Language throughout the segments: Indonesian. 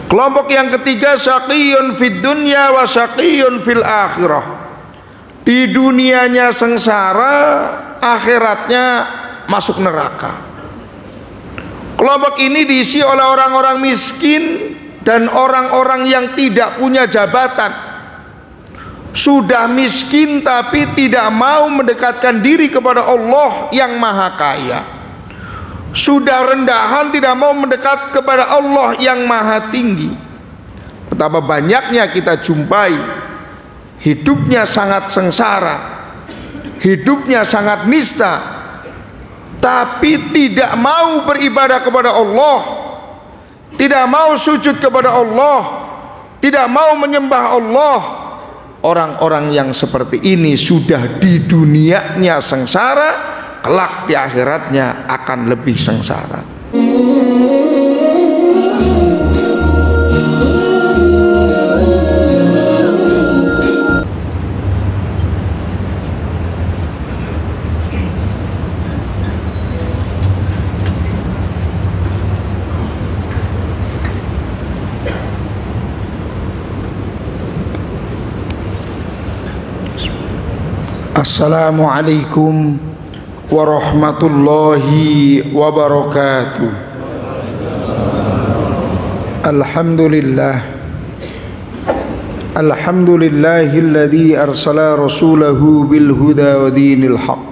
Kelompok yang ketiga, syaqiyun fid dunya wa syaqiyun fil akhirah. Di dunianya sengsara, akhiratnya masuk neraka. Kelompok ini diisi oleh orang-orang miskin dan orang-orang yang tidak punya jabatan. Sudah miskin tapi tidak mau mendekatkan diri kepada Allah yang Maha Kaya. Sudah rendahan tidak mau mendekat kepada Allah yang Maha Tinggi. Betapa banyaknya kita jumpai hidupnya sangat sengsara, hidupnya sangat nista, tapi tidak mau beribadah kepada Allah, tidak mau sujud kepada Allah, tidak mau menyembah Allah. Orang-orang yang seperti ini sudah di dunianya sengsara, kelak di akhiratnya akan lebih sengsara. Assalamualaikum warahmatullahi wabarakatuh. Alhamdulillah, alhamdulillahilladzi arsala rasulahu bil huda wa dinil haqq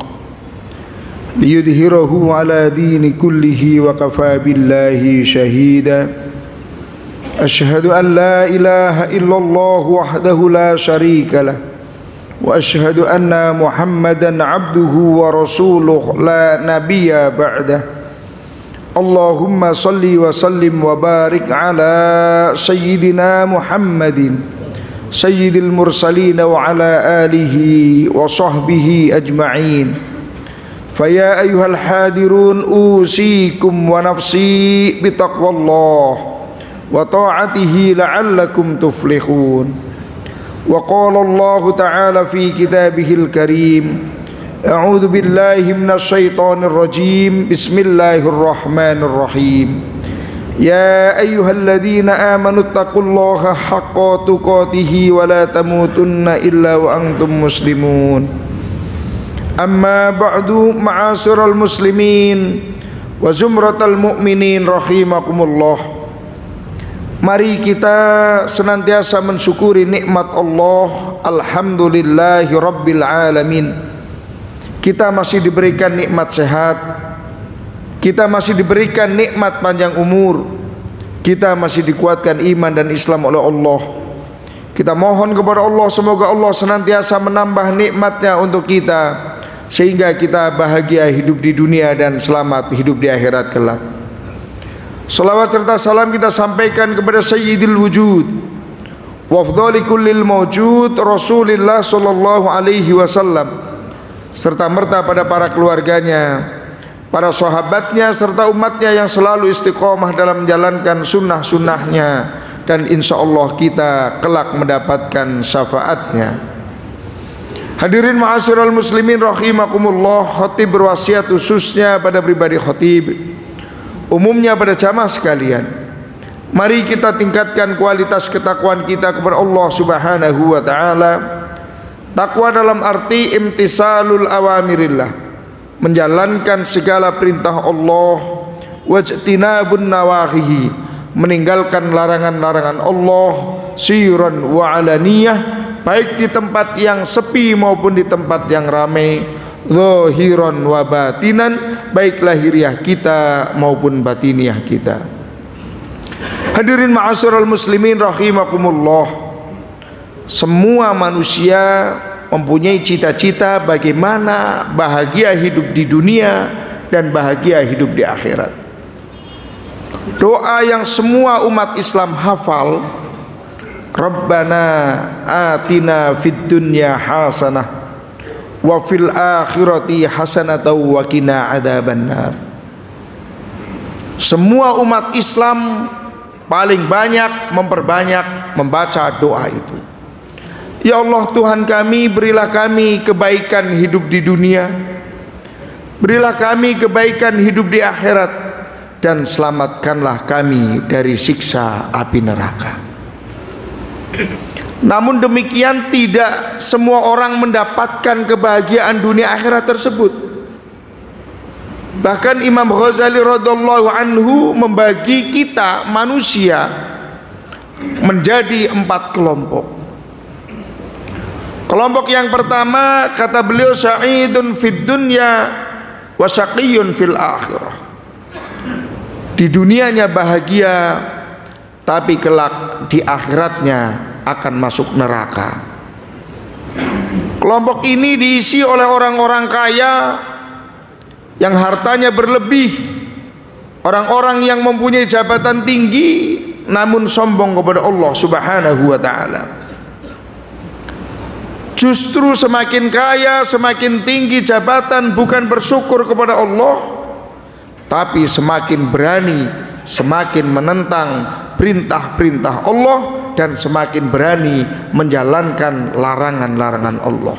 liyudhhirahu ala dini kullihi wa kafa billahi shahida. Ashhadu an la ilaha illallah wahdahu la sharika lah wa ashhadu anna Muhammadan abduhu wa rasuluh la nabiyya ba'dah. Allahumma salli wa sallim wa barik ala sayyidina Muhammadin sayyidil mursalin wa ala alihi wa sahbihi ajma'in. Faya ayyuhal hadirun usikum wa nafsi bitaqwallah wa ta'atihi la'allakum tuflihun. وقال الله تعالى في كتابه الكريم أعوذ بالله من الشيطان الرجيم بسم الله الرحمن الرحيم يا أيها الذين آمنوا اتقوا الله حق تقاته ولا تموتن إلا وأنتم مسلمون أما بعد معاشر المسلمين وزمرة المؤمنين رحمكم الله. Mari kita senantiasa mensyukuri nikmat Allah. Alhamdulillahi Rabbil Alamin. Kita masih diberikan nikmat sehat, kita masih diberikan nikmat panjang umur, kita masih dikuatkan iman dan Islam oleh Allah. Kita mohon kepada Allah semoga Allah senantiasa menambah nikmatnya untuk kita, sehingga kita bahagia hidup di dunia dan selamat hidup di akhirat kelak. Salawat serta salam kita sampaikan kepada Sayyidil Wujud wa afdhali kullil mawjud Rasulillah sallallahu alaihi wasallam, serta merta pada para keluarganya, para sahabatnya, serta umatnya yang selalu istiqomah dalam menjalankan sunnah-sunnahnya, dan insya Allah kita kelak mendapatkan syafaatnya. Hadirin ma'asyiral muslimin rahimakumullah. Khatib berwasiat khususnya pada pribadi khatib, umumnya pada jamaah sekalian, mari kita tingkatkan kualitas ketakwaan kita kepada Allah Subhanahu wa ta'ala. Takwa dalam arti imtisalul awamirillah, menjalankan segala perintah Allah, wajtinabun nawahihi, meninggalkan larangan-larangan Allah, sirran wa alaniyah, baik di tempat yang sepi maupun di tempat yang ramai, zahiran wa batinan, baik lahiriah kita maupun batiniah kita. Hadirin ma'asyiral muslimin rahimakumullah. Semua manusia mempunyai cita-cita bagaimana bahagia hidup di dunia dan bahagia hidup di akhirat. Doa yang semua umat Islam hafal, Rabbana atina fid dunya hasanah wa fil akhirati hasanatan wa qina adzabannar. Semua umat Islam paling banyak memperbanyak membaca doa itu. Ya Allah Tuhan kami, berilah kami kebaikan hidup di dunia, berilah kami kebaikan hidup di akhirat, dan selamatkanlah kami dari siksa api neraka. Namun demikian tidak semua orang mendapatkan kebahagiaan dunia akhirat tersebut. Bahkan Imam Ghazali radhiyallahu anhu membagi kita manusia menjadi 4 kelompok. Kelompok yang pertama, kata beliau, sa'idun fid dunya wa syaqiyyun fil akhirah. Di dunianya bahagia, tapi kelak di akhiratnya akan masuk neraka. Kelompok ini diisi oleh orang-orang kaya yang hartanya berlebih, orang-orang yang mempunyai jabatan tinggi namun sombong kepada Allah Subhanahu wa ta'ala. Justru semakin kaya, semakin tinggi jabatan, bukan bersyukur kepada Allah, tapi semakin berani, semakin menentang perintah-perintah Allah, dan semakin berani menjalankan larangan-larangan Allah.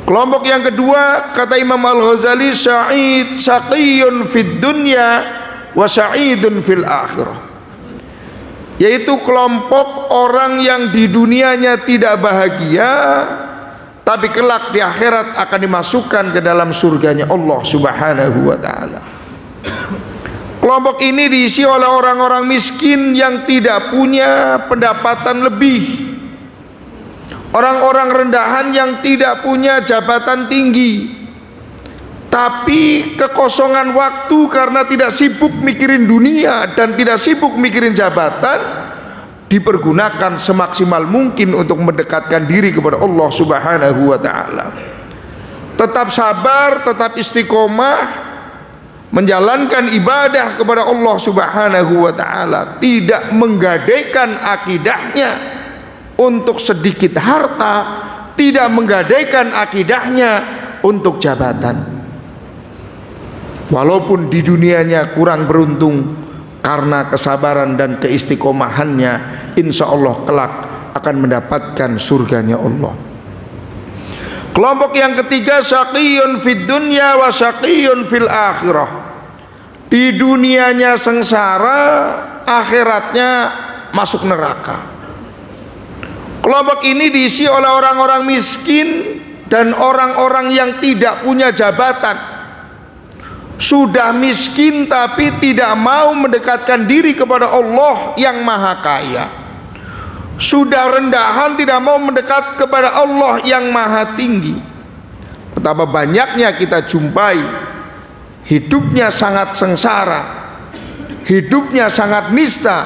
Kelompok yang kedua, kata Imam Al-Ghazali, syaqiyyun fid dunya wa sa'idun fil akhirah, yaitu kelompok orang yang di dunianya tidak bahagia, tapi kelak di akhirat akan dimasukkan ke dalam surganya Allah Subhanahu wa ta'ala. Kelompok ini diisi oleh orang-orang miskin yang tidak punya pendapatan lebih, orang-orang rendahan yang tidak punya jabatan tinggi, tapi kekosongan waktu karena tidak sibuk mikirin dunia dan tidak sibuk mikirin jabatan, dipergunakan semaksimal mungkin untuk mendekatkan diri kepada Allah Subhanahu wa ta'ala. Tetap sabar, tetap istiqomah menjalankan ibadah kepada Allah Subhanahu wa ta'ala, tidak menggadaikan akidahnya untuk sedikit harta, tidak menggadaikan akidahnya untuk jabatan. Walaupun di dunianya kurang beruntung, karena kesabaran dan keistiqomahannya, insya Allah kelak akan mendapatkan surganya Allah. Kelompok yang ketiga, syaqiyyun fid dunya wa syaqiyyun fil akhirah. Di dunianya sengsara, akhiratnya masuk neraka. Kelompok ini diisi oleh orang-orang miskin dan orang-orang yang tidak punya jabatan. Sudah miskin tapi tidak mau mendekatkan diri kepada Allah yang maha kaya. Sudah rendahan tidak mau mendekat kepada Allah yang maha tinggi. Betapa banyaknya kita jumpai, hidupnya sangat sengsara, hidupnya sangat nista,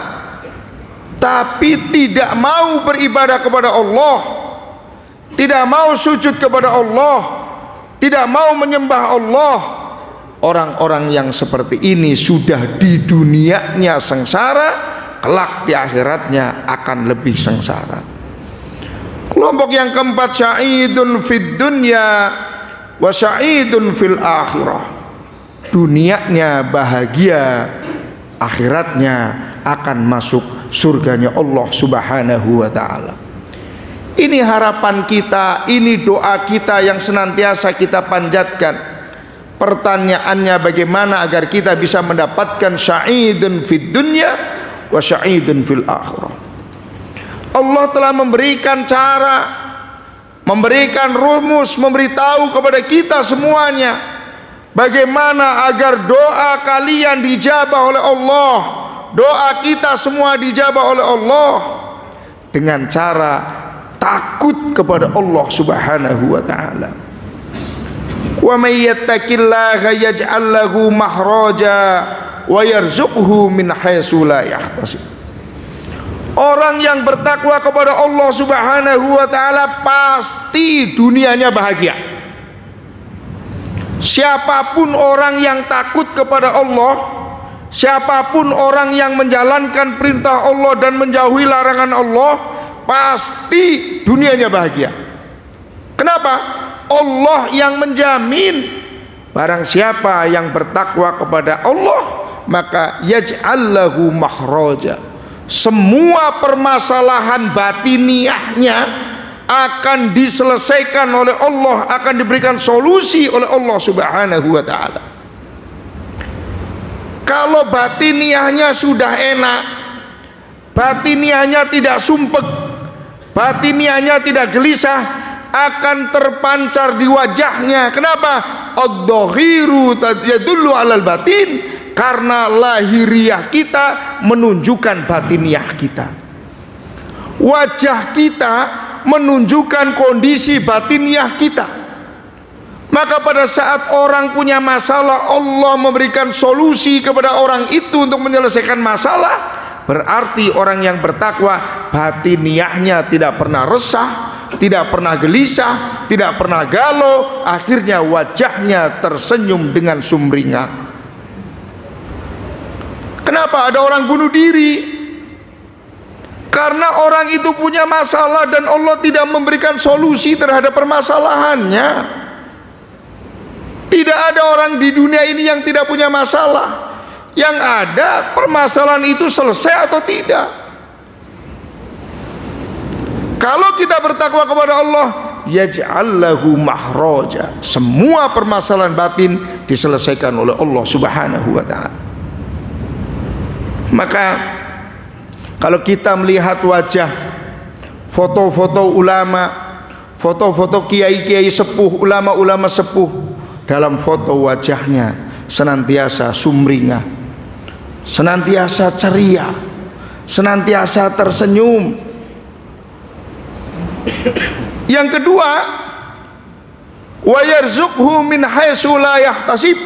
tapi tidak mau beribadah kepada Allah, tidak mau sujud kepada Allah, tidak mau menyembah Allah. Orang-orang yang seperti ini sudah di dunianya sengsara, kelak di akhiratnya akan lebih sengsara. Kelompok yang keempat, sa'idun fid dunya wa sa'idun fil akhirah. Dunianya bahagia, akhiratnya akan masuk surganya Allah Subhanahu wa ta'ala. Ini harapan kita, ini doa kita yang senantiasa kita panjatkan. Pertanyaannya, bagaimana agar kita bisa mendapatkan sa'idun fid dunya wa sa'idun fil akhirah. Allah telah memberikan cara, memberikan rumus, memberitahu kepada kita semuanya bagaimana agar doa kalian dijabah oleh Allah, doa kita semua dijabah oleh Allah, dengan cara takut kepada Allah Subhanahu wa ta'ala. Wa may yattaqillaha yaj'al lahu makhraja wa yarzuqhu min haitsu la yahtasib. Orang yang bertakwa kepada Allah Subhanahu wa ta'ala pasti dunianya bahagia. Siapapun orang yang takut kepada Allah, siapapun orang yang menjalankan perintah Allah dan menjauhi larangan Allah, pasti dunianya bahagia. Kenapa? Allah yang menjamin. Barang siapa yang bertakwa kepada Allah, maka yaj'al lahu makhraja. Semua permasalahan batiniahnya akan diselesaikan oleh Allah, akan diberikan solusi oleh Allah Subhanahu wa ta'ala. Kalau batiniahnya sudah enak, batiniahnya tidak sumpek, batiniahnya tidak gelisah, akan terpancar di wajahnya. Kenapa? Ad-dhahiru yadullu alal batin, karena lahiriah kita menunjukkan batiniah kita. Wajah kita menunjukkan kondisi batiniah kita. Maka pada saat orang punya masalah, Allah memberikan solusi kepada orang itu untuk menyelesaikan masalah. Berarti orang yang bertakwa batiniahnya tidak pernah resah, tidak pernah gelisah, tidak pernah galau. Akhirnya wajahnya tersenyum dengan sumringah. Kenapa ada orang bunuh diri? Karena orang itu punya masalah dan Allah tidak memberikan solusi terhadap permasalahannya. Tidak ada orang di dunia ini yang tidak punya masalah. Yang ada permasalahan itu selesai atau tidak. Kalau kita bertakwa kepada Allah, yaj'al lahu mahraja, semua permasalahan batin diselesaikan oleh Allah Subhanahu wa ta'ala. Maka kalau kita melihat wajah, foto-foto ulama, foto-foto kiai-kiai sepuh, ulama-ulama sepuh, dalam foto wajahnya senantiasa sumringah, senantiasa ceria, senantiasa tersenyum. Yang kedua, wa yarzuqhu min haitsu la yahtasib.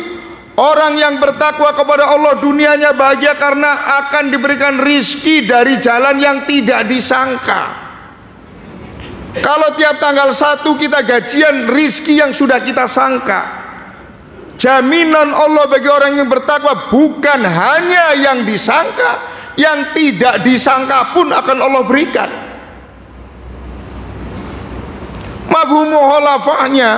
Orang yang bertakwa kepada Allah dunianya bahagia karena akan diberikan rizki dari jalan yang tidak disangka. Kalau tiap tanggal 1 kita gajian, rizki yang sudah kita sangka. Jaminan Allah bagi orang yang bertakwa bukan hanya yang disangka, yang tidak disangka pun akan Allah berikan. Mafhum mukhalafahnya,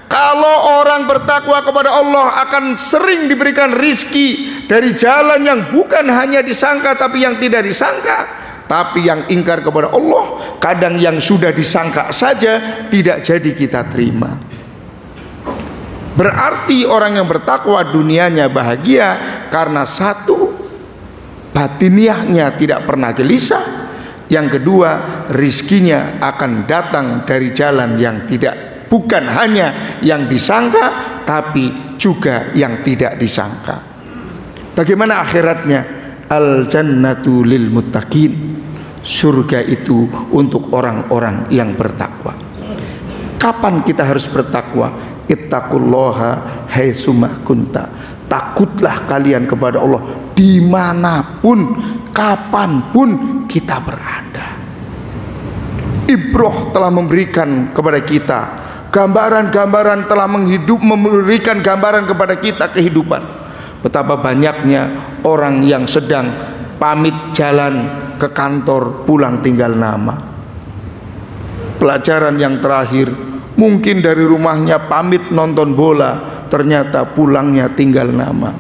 kalau orang bertakwa kepada Allah akan sering diberikan rizki dari jalan yang bukan hanya disangka tapi yang tidak disangka. Tapi yang ingkar kepada Allah, kadang yang sudah disangka saja tidak jadi kita terima. Berarti orang yang bertakwa dunianya bahagia karena satu, batiniahnya tidak pernah gelisah. Yang kedua, rizkinya akan datang dari jalan yang bukan hanya yang disangka tapi juga yang tidak disangka. Bagaimana akhiratnya? Al jannatu lil muttaqin, surga itu untuk orang-orang yang bertakwa. Kapan kita harus bertakwa? Ittaqullaha haitsuma kunta. Takutlah kalian kepada Allah dimanapun, kapanpun kita berada. Ibroh telah memberikan kepada kita gambaran-gambaran, telah memberikan gambaran kepada kita kehidupan. Betapa banyaknya orang yang sedang pamit jalan ke kantor, pulang tinggal nama. Pelajaran yang terakhir, mungkin dari rumahnya pamit nonton bola, ternyata pulangnya tinggal nama.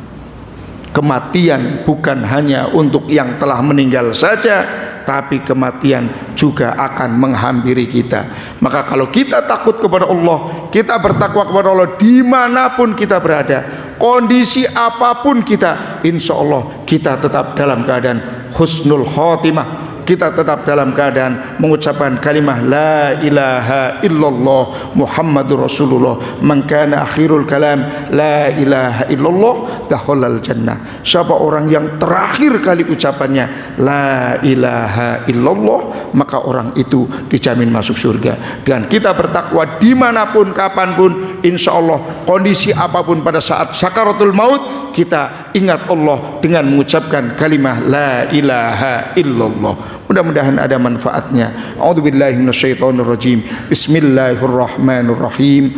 Kematian bukan hanya untuk yang telah meninggal saja, tapi kematian juga akan menghampiri kita. Maka kalau kita takut kepada Allah, kita bertakwa kepada Allah dimanapun kita berada, kondisi apapun kita, insya Allah kita tetap dalam keadaan husnul khotimah. Kita tetap dalam keadaan mengucapkan kalimah la ilaha illallah Muhammadur Rasulullah. Man kana akhirul kalam la ilaha illallah dakhalal jannah. Siapa orang yang terakhir kali ucapannya la ilaha illallah, maka orang itu dijamin masuk surga. Dan kita bertakwa dimanapun kapanpun, insya Allah kondisi apapun, pada saat sakaratul maut kita ingat Allah dengan mengucapkan kalimah la ilaha illallah. Mudah-mudahan ada manfaatnya. A'udzubillahi minasyaitonirrajim. Bismillahirrahmanirrahim.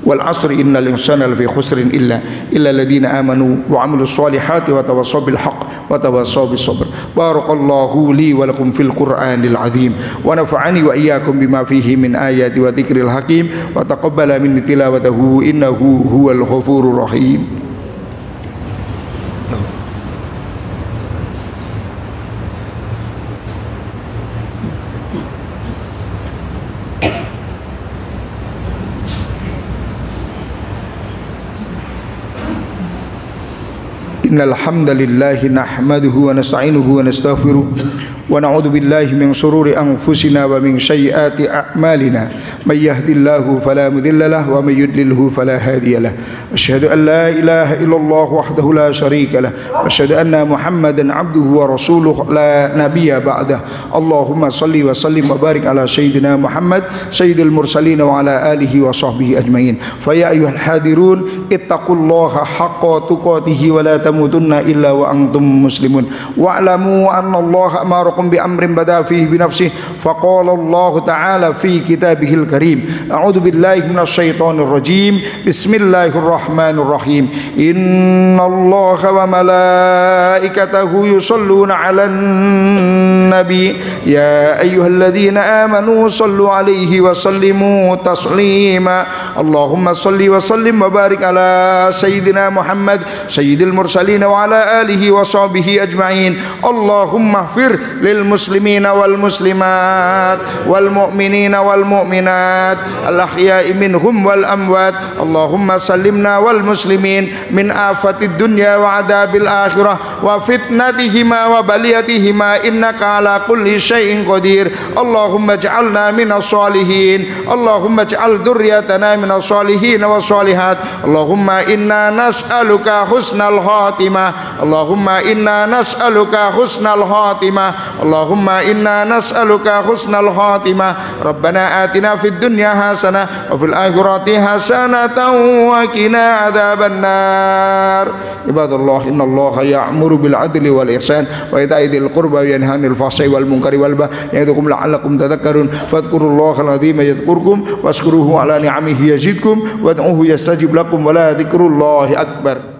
Wal 'asri innal insana lafi khusrin illa alladziina aamanu wa 'amilus solihati wa tawassaw bil haqq wa tawassaw bis sabr. Barakallahu li wa lakum fil Qur'anil 'azim wa nafa'ani wa iyyakum bima fihi min ayati wa dzikril hakim wa taqabbala minni tilawatahu innahu huwal ghafurur rahim. Innal hamdalillah nahmaduhu wa nasta'inuhu wa nastaghfiruh wa na'udzu billahi min shururi anfusina wa min sayyiati a'malina may yahdihillahu fala mudilla lahu wa may yudlilhu fala hadiya lahu asyhadu an la ilaha illallah wahdahu la syarika lahu wa asyhadu anna muhammadan abduhu wa rasuluhu la nabiyya ba'dahu Allahumma shalli wa sallim wa barik ala sayyidina Muhammad sayyidil mursalin wa ala alihi wa sahbihi ajmain fa ya ayyuhal hadirun ittaqullaha haqqa tuqatih wa la tamutunna illa wa antum muslimun wa'lamu anna Allah amarakum bi amrin bada fihi bi nafsihi faqala Allah ta'ala fi kitabihil karim a'udzu billahi minasy syaithanir rajim bismillahirrahmanirrahim innallaha wa malaikatahu yusholluna 'alan nabi ya ayyuhalladzina amanu shallu 'alaihi wa sallimu taslima Allahumma shalli wa sallim wa barik ala sayyidina Muhammad sayyidil mursalin wa ala alihi wa sahbihi ajma'in Allahumma ighfir lil muslimina wal muslimat wal mu'minina wal mu'minat al ahya'i minhum wal amwat Allahumma sallimna wal muslimin min afatid dunya wa adabil akhirah wa fitnatihima wa baliyatihima innaka ala kulli syai'in qadir Allahumma ij'alna minas shalihin Allahumma ij'al dzurriyyatana minas shalihin was shalihat Allahumma inna nas'aluka husnal khatimah Allahumma inna nas'aluka husnal khatimah Allahumma inna nas'aluka husnal khatimah Rabbana atina fid dunya hasanah wa fil akhirati hasanatan wa qina adzaban nar ibadallah innallaha ya'muru bil adli wal ihsan wa ita'i dzil qurba wa yanha 'anil fahsya'i wal munkari wal baghi ya'idukum la'allakum tadhakkarun fadhkurullahal 'azima yadhkurkum washkuruhu 'ala ni'amihi yazidkum wad'uhu yastajib lakum wa la dzikrullahi akbar.